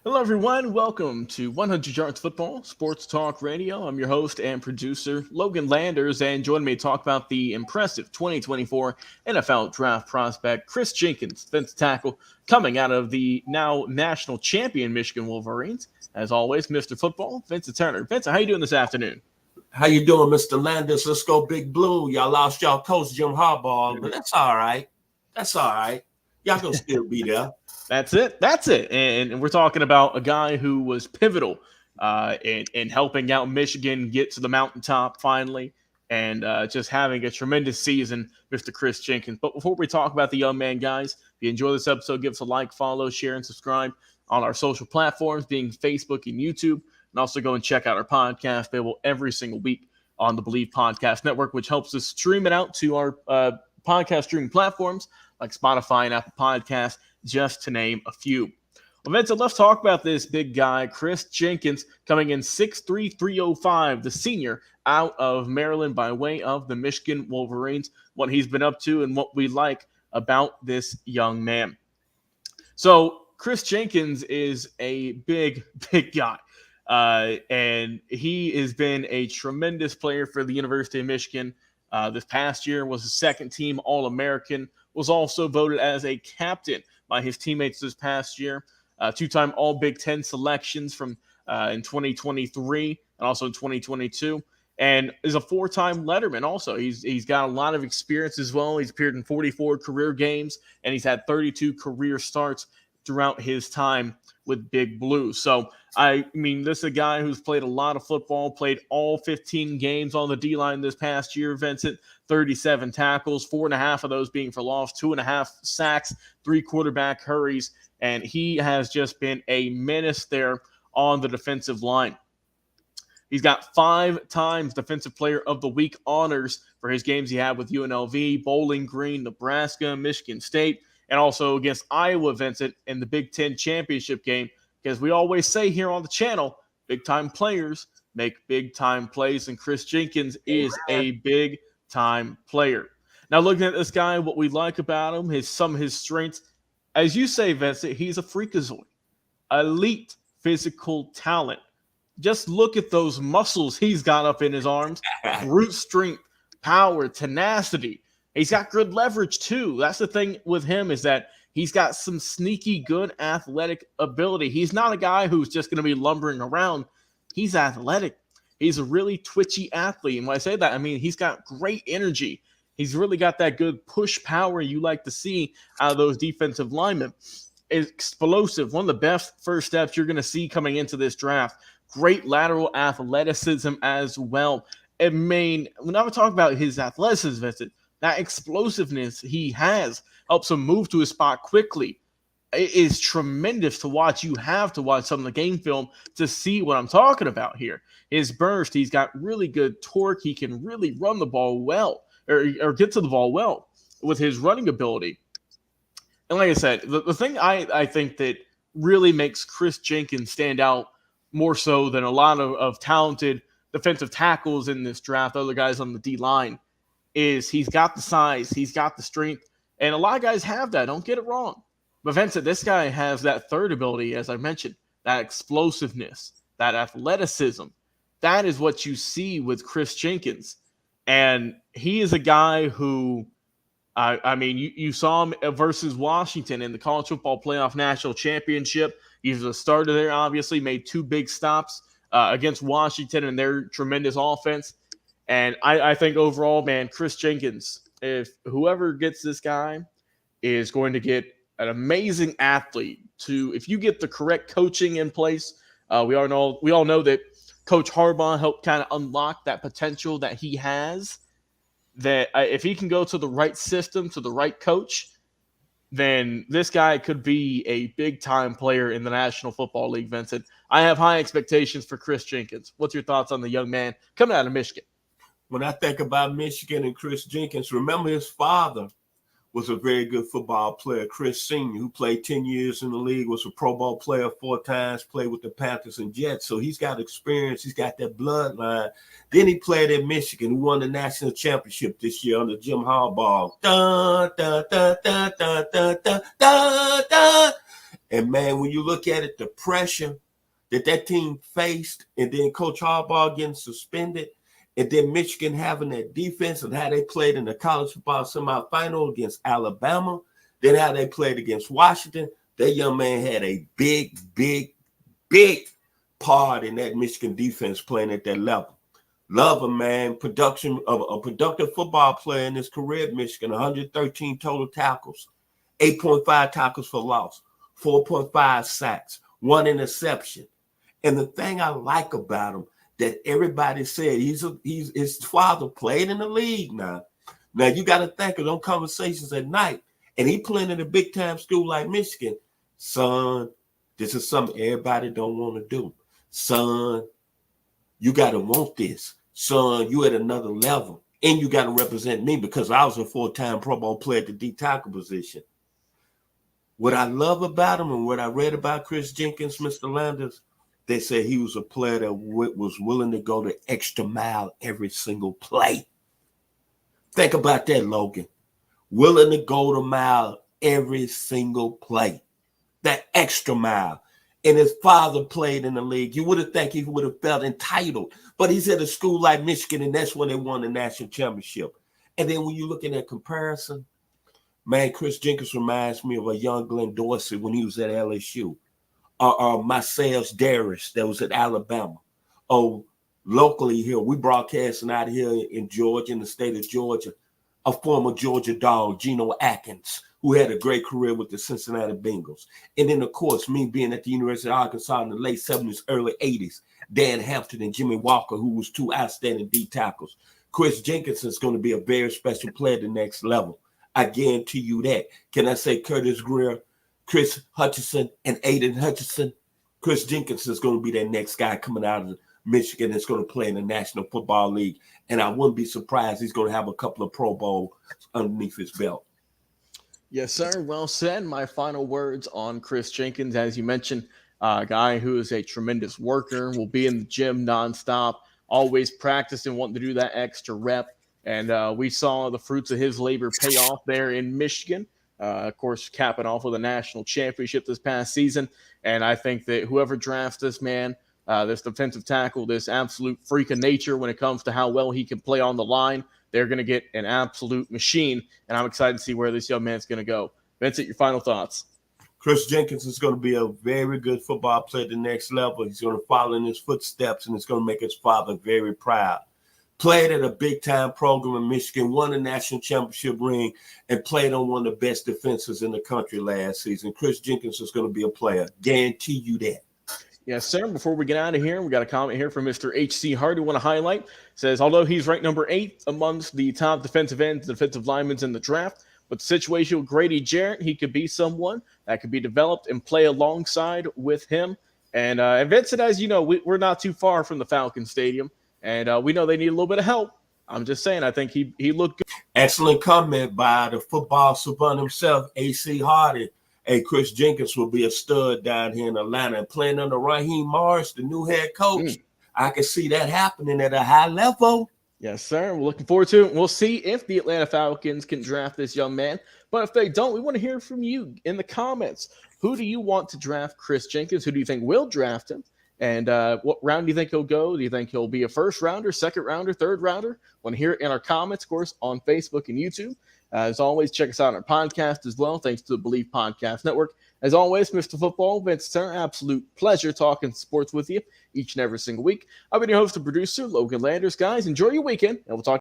Hello, everyone. Welcome to 100 Yards Football Sports Talk Radio. I'm your host and producer, Logan Landers, and joining me to talk about the impressive 2024 NFL Draft prospect, Kris Jenkins, defensive tackle, coming out of the now national champion Michigan Wolverines. As always, Mr. Football, Vincent Turner. Vincent, how you doing this afternoon? How you doing, Mr. Landers? Let's go Big Blue. Y'all lost y'all coach, Jim Harbaugh, but that's all right. That's all right. Y'all gonna still be there. That's it. That's it. And we're talking about a guy who was pivotal in helping out Michigan get to the mountaintop finally and just having a tremendous season, Mr. Kris Jenkins. But before we talk about the young man, guys, if you enjoy this episode, give us a like, follow, share, and subscribe on our social platforms, being Facebook and YouTube. And also go and check out our podcast, available every single week on the Believe Podcast Network, which helps us stream it out to our podcast streaming platforms like Spotify and Apple Podcasts, just to name a few. Well, Vincent, let's talk about this big guy, Kris Jenkins, coming in 6'3", 305, the senior out of Maryland by way of the Michigan Wolverines, what he's been up to and what we like about this young man. So Kris Jenkins is a big guy. And he has been a tremendous player for the University of Michigan. This past year was a second-team All-American, was also voted as a captain by his teammates this past year. Two-time All-Big Ten selections from in 2023 and also in 2022, and is a four-time letterman also. He's got a lot of experience as well. He's appeared in 44 career games, and he's had 32 career starts throughout his time with Big Blue. So, I mean, this is a guy who's played a lot of football, played all 15 games on the D-line this past year, Vincent, 37 tackles, 4.5 of those being for loss, 2.5 sacks, 3 quarterback hurries, and he has just been a menace there on the defensive line. He's got 5 times Defensive Player of the Week honors for his games he had with UNLV, Bowling Green, Nebraska, Michigan State, and also against Iowa, Vincent, in the Big Ten championship game. Because we always say here on the channel, big-time players make big-time plays, and Kris Jenkins is a big-time player. Now, looking at this guy, what we like about him, some of his strengths. As you say, Vincent, he's a freakazoid. Elite physical talent. Just look at those muscles he's got up in his arms. Brute strength, power, tenacity. He's got good leverage, too. That's the thing with him, is that he's got some sneaky good athletic ability. He's not a guy who's just going to be lumbering around. He's athletic. He's a really twitchy athlete. And when I say that, I mean he's got great energy. He's really got that good push power you like to see out of those defensive linemen. Explosive. One of the best first steps you're going to see coming into this draft. Great lateral athleticism as well. I mean, when I talk about his athleticism, Vincent, that explosiveness he has helps him move to his spot quickly. It is tremendous to watch. You have to watch some of the game film to see what I'm talking about here. His burst, he's got really good torque. He can really run the ball well or get to the ball well with his running ability. And like I said, the thing I think that really makes Kris Jenkins stand out more so than a lot of talented defensive tackles in this draft, other guys on the D-line, is he's got the size, he's got the strength, and a lot of guys have that. Don't get it wrong. But Vincent, this guy has that third ability, as I mentioned, that explosiveness, that athleticism. That is what you see with Kris Jenkins. And he is a guy who, I mean, you saw him versus Washington in the College Football Playoff National Championship. He's a starter there, obviously, made 2 big stops against Washington and their tremendous offense. And I think overall, man, Kris Jenkins, if whoever gets this guy is going to get an amazing athlete. If you get the correct coaching in place, we all know that Coach Harbaugh helped kind of unlock that potential that he has. That if he can go to the right system, to the right coach, then this guy could be a big-time player in the National Football League, Vincent. I have high expectations for Kris Jenkins. What's your thoughts on the young man coming out of Michigan? When I think about Michigan and Kris Jenkins, remember his father was a very good football player, Chris Sr., who played 10 years in the league, was a Pro Bowl player 4 times, played with the Panthers and Jets. So he's got experience. He's got that bloodline. Then he played at Michigan, who won the national championship this year under Jim Harbaugh. Dun, dun, dun, dun, dun, dun, dun, dun, dun. And man, when you look at it, the pressure that team faced, and then Coach Harbaugh getting suspended, and then Michigan having that defense and how they played in the college football semifinal against Alabama, then how they played against Washington, that young man had a big part in that Michigan defense playing at that level. Love him, man. Production of a productive football player in his career at Michigan, 113 total tackles, 8.5 tackles for loss, 4.5 sacks, 1 interception. And the thing I like about him that everybody said his father played in the league now. Now you got to think of those conversations at night, and he playing in a big time school like Michigan. Son, this is something everybody don't want to do. Son, you got to want this. Son, you at another level, and you got to represent me because I was a 4-time Pro Bowl player at the D tackle position. What I love about him and what I read about Kris Jenkins, Mr. Landers, they said he was a player that was willing to go the extra mile every single play. Think about that, Logan. Willing to go the mile every single play. That extra mile. And his father played in the league. You would have thought he would have felt entitled. But he's at a school like Michigan, and that's when they won the national championship. And then when you look at that comparison, man, Kris Jenkins reminds me of a young Glenn Dorsey when he was at LSU. Marcel Darius that was at Alabama. Oh, locally here, we broadcasting out here in Georgia, in the state of Georgia, a former Georgia Dog, Geno Atkins, who had a great career with the Cincinnati Bengals. And then, of course, me being at the University of Arkansas in the late 70s, early 80s, Dan Hampton and Jimmy Walker, who was 2 outstanding D tackles. Kris Jenkins is going to be a very special player at the next level. I guarantee you that. Can I say Curtis Greer, Chris Hutchinson, and Aiden Hutchinson? Kris Jenkins is going to be that next guy coming out of Michigan that's going to play in the National Football League. And I wouldn't be surprised he's going to have a couple of Pro Bowls underneath his belt. Yes, sir. Well said. My final words on Kris Jenkins, as you mentioned, a guy who is a tremendous worker, will be in the gym nonstop, always practicing, wanting to do that extra rep. And we saw the fruits of his labor pay off there in Michigan. Of course, capping off with a national championship this past season. And I think that whoever drafts this man, this defensive tackle, this absolute freak of nature when it comes to how well he can play on the line, they're going to get an absolute machine. And I'm excited to see where this young man's going to go. Vincent, your final thoughts. Kris Jenkins is going to be a very good football player at the next level. He's going to follow in his footsteps, and it's going to make his father very proud. Played at a big-time program in Michigan, won a national championship ring, and played on one of the best defenses in the country last season. Kris Jenkins is going to be a player. Guarantee you that. Yes, sir. Before we get out of here, we got a comment here from Mr. H.C. Hardy. Want to highlight. Says, although he's ranked number 8 amongst the top defensive ends, defensive linemen in the draft, with the situation with Grady Jarrett, he could be someone that could be developed and play alongside with him. And Vincent, as you know, we're not too far from the Falcon Stadium. And we know they need a little bit of help. I'm just saying, I think he looked good. Excellent comment by the football savant himself, A.C. Hardy. Hey, Kris Jenkins will be a stud down here in Atlanta. And playing under Raheem Morris, the new head coach, I can see that happening at a high level. Yes, sir. We're looking forward to it. We'll see if the Atlanta Falcons can draft this young man. But if they don't, we want to hear from you in the comments. Who do you want to draft Kris Jenkins? Who do you think will draft him? And what round do you think he'll go? Do you think he'll be a first rounder, second rounder, third rounder? Want to hear it in our comments, of course, on Facebook and YouTube. As always, check us out on our podcast as well. Thanks to the Believe Podcast Network. As always, Mr. Football, Vincent Turner, absolute pleasure talking sports with you each and every single week. I've been your host and producer, Logan Landers. Guys, enjoy your weekend, and we'll talk